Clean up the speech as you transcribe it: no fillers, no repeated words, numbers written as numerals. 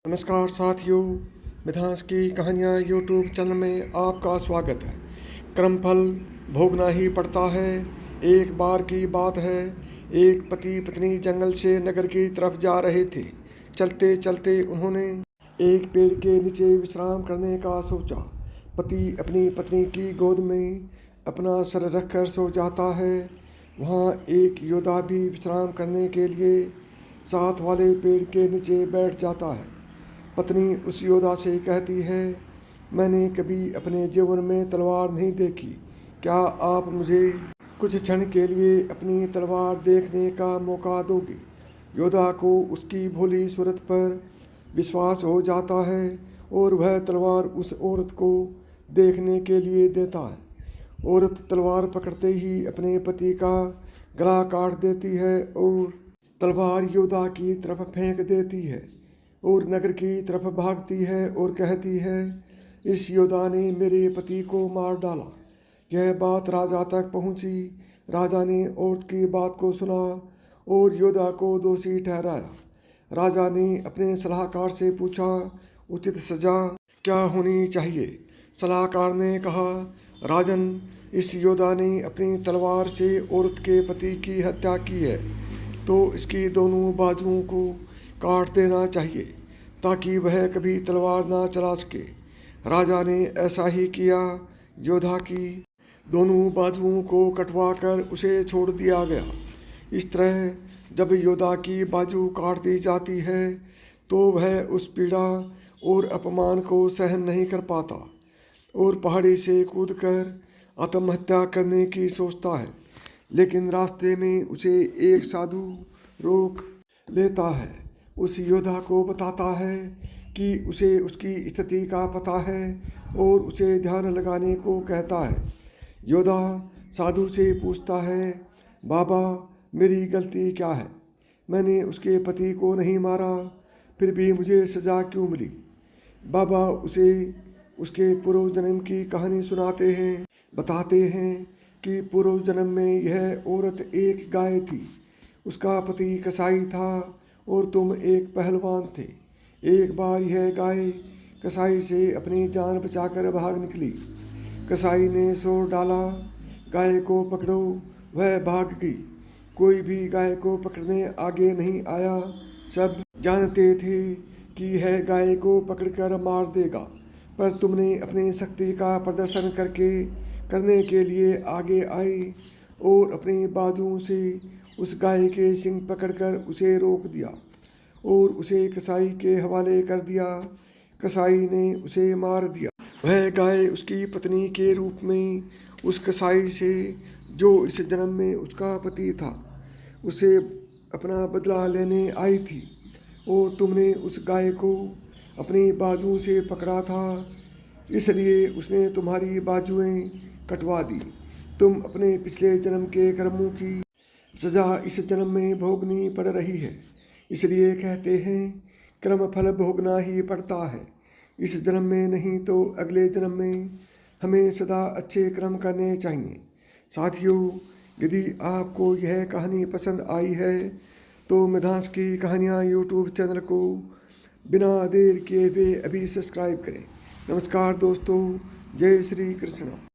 नमस्कार साथियों, मिथांस की कहानियाँ यूट्यूब चैनल में आपका स्वागत है। कर्मफल भोगना ही पड़ता है। एक बार की बात है, एक पति पत्नी जंगल से नगर की तरफ जा रहे थे। चलते चलते उन्होंने एक पेड़ के नीचे विश्राम करने का सोचा। पति अपनी पत्नी की गोद में अपना सर रखकर सो जाता है। वहाँ एक योद्धा भी विश्राम करने के लिए साथ वाले पेड़ के नीचे बैठ जाता है। पत्नी उस योद्धा से कहती है, मैंने कभी अपने जीवन में तलवार नहीं देखी, क्या आप मुझे कुछ क्षण के लिए अपनी तलवार देखने का मौका दोगे? योद्धा को उसकी भोली सूरत पर विश्वास हो जाता है और वह तलवार उस औरत को देखने के लिए देता है। औरत तलवार पकड़ते ही अपने पति का गला काट देती है और तलवार योद्धा की तरफ फेंक देती है और नगर की तरफ भागती है और कहती है, इस योद्धा ने मेरे पति को मार डाला। यह बात राजा तक पहुंची। राजा ने औरत की बात को सुना और योद्धा को दोषी ठहराया। राजा ने अपने सलाहकार से पूछा, उचित सजा क्या होनी चाहिए? सलाहकार ने कहा, राजन, इस योद्धा ने अपनी तलवार से औरत के पति की हत्या की है, तो इसकी दोनों बाजुओं को काट देना चाहिए ताकि वह कभी तलवार ना चला सके। राजा ने ऐसा ही किया। योद्धा की दोनों बाजुओं को कटवा कर उसे छोड़ दिया गया। इस तरह जब योद्धा की बाजू काट दी जाती है तो वह उस पीड़ा और अपमान को सहन नहीं कर पाता और पहाड़ी से कूदकर आत्महत्या करने की सोचता है। लेकिन रास्ते में उसे एक साधु रोक लेता है। उस योद्धा को बताता है कि उसे उसकी स्थिति का पता है और उसे ध्यान लगाने को कहता है। योद्धा साधु से पूछता है, बाबा, मेरी गलती क्या है? मैंने उसके पति को नहीं मारा, फिर भी मुझे सज़ा क्यों मिली? बाबा उसे उसके पूर्व जन्म की कहानी सुनाते हैं। बताते हैं कि पूर्व जन्म में यह औरत एक गाय थी। उसका पति कसाई था और तुम एक पहलवान थे। एक बार यह गाय कसाई से अपनी जान बचाकर भाग निकली। कसाई ने शोर डाला, गाय को पकड़ो। वह भाग गई। कोई भी गाय को पकड़ने आगे नहीं आया। सब जानते थे कि यह गाय को पकड़कर मार देगा, पर तुमने अपनी शक्ति का प्रदर्शन करने के लिए आगे आई और अपनी बाजुओं से उस गाय के सींग पकड़कर उसे रोक दिया और उसे कसाई के हवाले कर दिया। कसाई ने उसे मार दिया। वह गाय उसकी पत्नी के रूप में उस कसाई से, जो इस जन्म में उसका पति था, उसे अपना बदला लेने आई थी और तुमने उस गाय को अपनी बाजू से पकड़ा था, इसलिए उसने तुम्हारी बाजुएं कटवा दी। तुम अपने पिछले जन्म के कर्मों की सजा इस जन्म में भोगनी पड़ रही है। इसलिए कहते हैं, कर्म फल भोगना ही पड़ता है। इस जन्म में नहीं तो अगले जन्म में हमें सदा अच्छे कर्म करने चाहिए। साथियों, यदि आपको यह कहानी पसंद आई है तो मिथांस की कहानियाँ यूट्यूब चैनल को बिना देर किए हुए अभी सब्सक्राइब करें। नमस्कार दोस्तों, जय श्री कृष्ण।